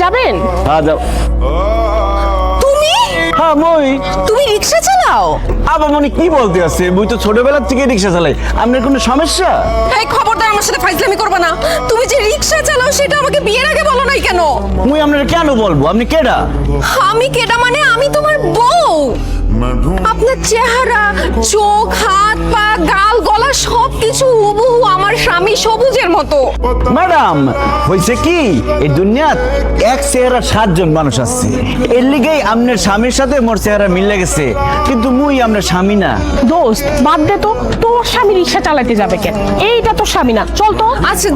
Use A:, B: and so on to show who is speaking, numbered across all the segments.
A: যাবেন?
B: হ্যাঁ যাও।
A: তুমি
B: হ্যাঁ মই।
A: তুমি রিকশা চালাও?
B: আবার মনে কি বলতে আছে, মুই তো ছোটবেলা থেকে রিক্সা চালাই। আপনার কোনো সমস্যা?
A: এই খবরদার আমার সাথে ফাইজলামি করবে না। তুমি যে রিকশা চালাও সেটা আমাকে বিয়ের আগে বলো নাই কেন?
B: মুই আপনার কেন বলবো? আপনি কেডা?
A: আমি কেডা মানে আমি তোমার বউ। আপনার চেহারা, চোখ, হাত, পা, গাল, গলা সবকিছু হুবহু আমার স্বামী সবুজের মতো।
B: ম্যাডাম হয়েছে কি, এই দুনিয়াত এক চেহারা 7 জন মানুষ আছে, এর লিগেই আপনার স্বামীর সাথে মোর চেহারা মিলে গেছে, কিন্তু মুই আপনার স্বামী না।
C: দোস্ত বাদ দে তো, তোর স্বামী রিক্সা চালাতে যাবে কেন? এইটা তো স্বামী না, চল তো।
A: আচ্ছা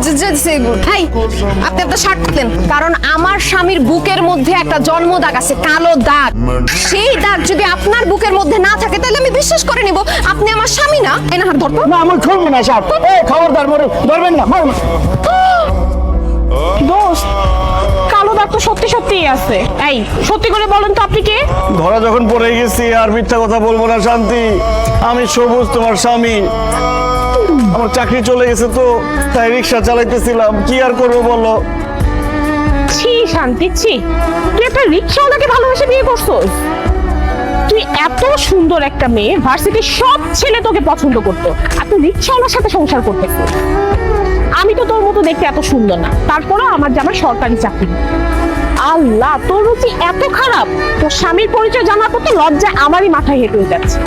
A: এই আপনি আপনার শার্ট খুলেন, কারণ আমার স্বামীর বুকের মধ্যে একটা জন্ম দাগ আছে, কালো দাগ। সেই দাগ যদি আপনার বুকের মধ্যে না থাকে তাহলে আমি বিশ্বাস করে নিব আপনি আমার স্বামী না। এনা হাত ধরতো
B: না আমি খুলবো না সাহেব, এই খবরদার মোরে ধরবেন না।
C: দোস্ত কালো দাগ তো সত্যি সত্যিই আছে। এই সত্যি করে বলেন তো আপনি কে?
B: ধরা যখন পড়ে গেছি আর মিথ্যা কথা বলবো না শান্তি। আমি সবুজ, তোমার স্বামী। আমার চাকরি চলে গেছে তো, তাই রিক্সা চালাইতেছিলাম, কি আর করবো বলো।
C: ছি শান্তি, ছি, তুই একটা রিক্সাওয়ালাকে ভালোবেসে বিয়ে করছস? তুই এত সুন্দর একটা মেয়ে, ভার্সিটির সব ছেলে তোকে পছন্দ করতো, আর তুই রিক্সাওয়ালার সাথে সংসার করতেছিস। আমি তো তোর মতো দেখতে এত সুন্দর না, তারপরেও আমার জামাই সরকারি চাকরি। আল্লাহ, তোর রুচি এত খারাপ, তোর স্বামীর পরিচয় জানার পর তো লজ্জায় আমারই মাথায় হেঁটে হয়ে যাচ্ছে।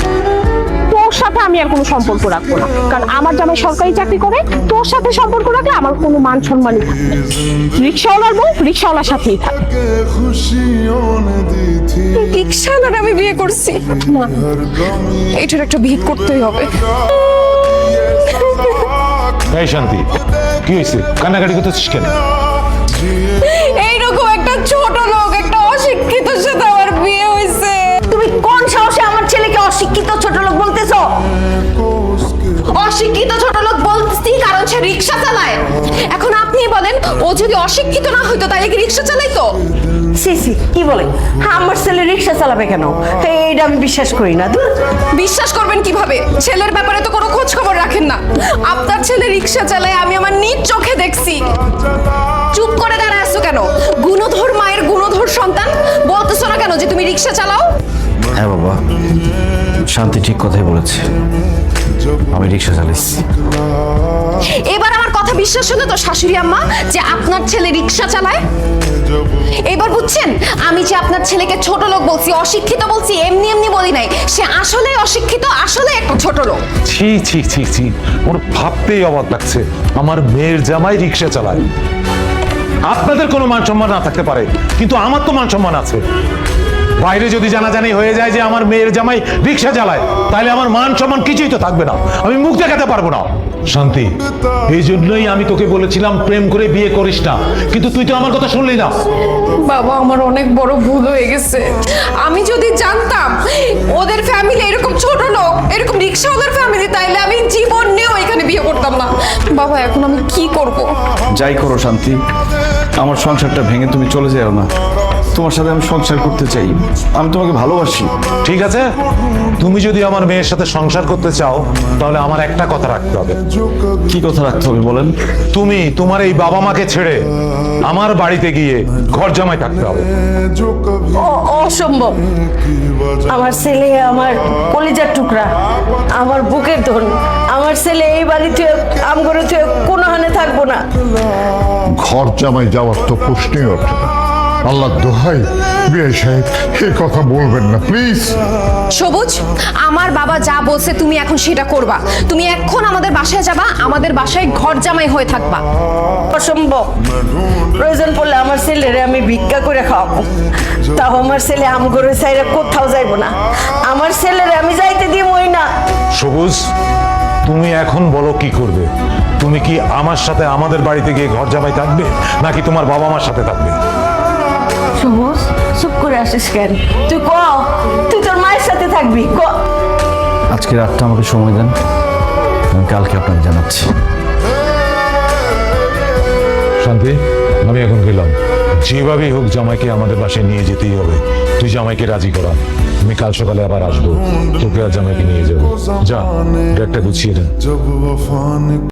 C: তোর সাথে আমি আর কোনো সম্পর্ক রাখবো না, কারণ আমার জামাই সরকারি চাকরি করে। তোর সাথে সম্পর্ক রাখলে আমার কোনো মান সম্মানই থাকবে না। রিক্সাওয়ালার বউ রিক্সাওয়ালার সাথেই থাকে।
A: রিক্সাওয়ালার আমি বিয়ে করছি না, এটার একটা ভিত করতেই হবে।
D: এই শান্তি, কি হয়েছে? কান্নাকাটি করতেছিস কেন?
A: এইরকম একটা ছোট লোক, একটা অশিক্ষিতর সাথে আমার বিয়ে হয়েছে।
E: তুমি কোন সাহসে আমার ছেলেকে অশিক্ষিত ছোট লোক বলতেছো?
A: অশিক্ষিত ছোট লোক বলছি কারণ সে রিক্সা চালায়। এখন আপনি বলেন, ও যদি অশিক্ষিত না হইতো তাহলে কি রিক্সা চালাইতো?
E: সিসি কি বলে? আমার ছেলে রিক্সা চালাবে কেন? এইটা আমি বিশ্বাস করি না। ধুর।
A: বিশ্বাস করবেন কিভাবে? ছেলের ব্যাপারে তো কোনো খোঁজ খবর রাখেন না। আপনার ছেলে রিক্সা চালায় আমি আমার নিজ চোখে দেখছি। চুপ করে দাঁড়ায় আছো কেন? গুণধর মায়ের গুণধর সন্তান, বলতেছো না কেন যে তুমি রিক্সা চালাও?
B: হ্যাঁ বাবা, শান্তি ঠিক কথাই বলেছে, আমি রিক্সা চালাইছি।
A: এবার আমার কথা বিশ্বাস হলো তো শাশুড়ি আম্মা যে আপনার ছেলে রিক্সা চালায়? এবার বুঝছেন আমি যে আপনার ছেলেকে ছোট লোক বলছি, অশিক্ষিত বলছি, এমনি এমনি বলি নাই। সে আসলে অশিক্ষিত, আসলে একটা ছোট লোক।
D: ছি ছি ছি ছি, ওর ভাবতেই অবাক লাগছে আমার মেয়ের জামাই রিক্সা চালায়। আপনাদের কোনো মান সম্মান না থাকতে পারে, কিন্তু আমার তো মান সম্মান আছে। বাইরে যদি জানাজানি হয়ে যায় যে আমার মেয়ের জামাই রিক্সা চালায়, তাহলে আমার মান সম্মান কিছুই তো থাকবে না, আমি মুখ দেখাতে পারবো না। শান্তি, এই জন্যই আমি তোকে বলেছিলাম প্রেম করে বিয়ে করিস না, কিন্তু তুই তো আমার কথা শুনলি না।
A: বাবা, আমার অনেক বড় ভুল হয়ে গেছে। আমি যদি জানতাম ওদের ফ্যামিলি এরকম ছোট লোক, এরকম রিক্সাওয়ালার ফ্যামিলি, তাইলে আমি জীবনেও এখানে বিয়ে করতাম না। বাবা, এখন আমি কি করব?
B: যাই করো শান্তি, আমার সংসারটা ভেঙে তুমি চলে যাও না। তোমার সাথে আমি সংসার করতে চাই, আমি তোমাকে ভালোবাসি।
D: ঠিক আছে, তুমি যদি আমার মেয়ের সাথে সংসার করতে চাও তাহলে আমার একটা কথা রাখতে হবে।
B: কি কথা রাখতে হবে বলেন?
D: তুমি তোমার এই বাবা মাকে ছেড়ে আমার বাড়িতে গিয়ে ঘর জামাই থাকতে হবে।
E: অসম্ভব। আমার ছেলে আমার কলিজার টুকরা, আমার বুকের ধন। আমার ছেলে এই বাড়িতে আমগরে কোনো হানে থাকবো না।
F: ঘর জামাই যাওয়ার তো প্রশ্নই ওঠে না। আল্লাহ দোহাই বিয়ে সাহেব, এই কথা বলবেন না প্লিজ।
A: সবুজ, আমার বাবা যা বলছে তুমি এখন সেটা করবা। তুমি এখন আমাদের বাসায় যাবা, আমাদের বাসায় ঘর জামাই হয়ে থাকবা।
E: অসম্ভব। প্রয়োজন পড়লে আমার ছেলেরে আমি ভিক্ষা করে খাওয়াবো, তাও আমার ছেলে আমগরে চাইরে কোথাও যাইবো না। আমার ছেলেরে আমি যাইতে দিবই না।
D: সবুজ, তুমি এখন বলো কি করবে? তুমি কি আমার সাথে আমাদের বাড়িতে গিয়ে ঘর জামাই থাকবে, নাকি তোমার বাবা মার সাথে থাকবে?
E: সবুজ, চুপ করে আসিস কেন? তুই তুই তোর মায়ের সাথে থাকবি।
B: আজকে রাতটা আমাকে সময় দেন, আমি কালকে আপনাকে জানাচ্ছি।
D: শান্তি, আমি এখন গেলাম। যেভাবেই হোক জামাইকে আমাদের বাসায় নিয়ে যেতেই হবে। তুই জামাইকে রাজি করা, আমি কাল সকালে আবার আসবো, তোকে আর জামাইকে নিয়ে যাবো। যা, ব্যাগটা গুছিয়ে দেন।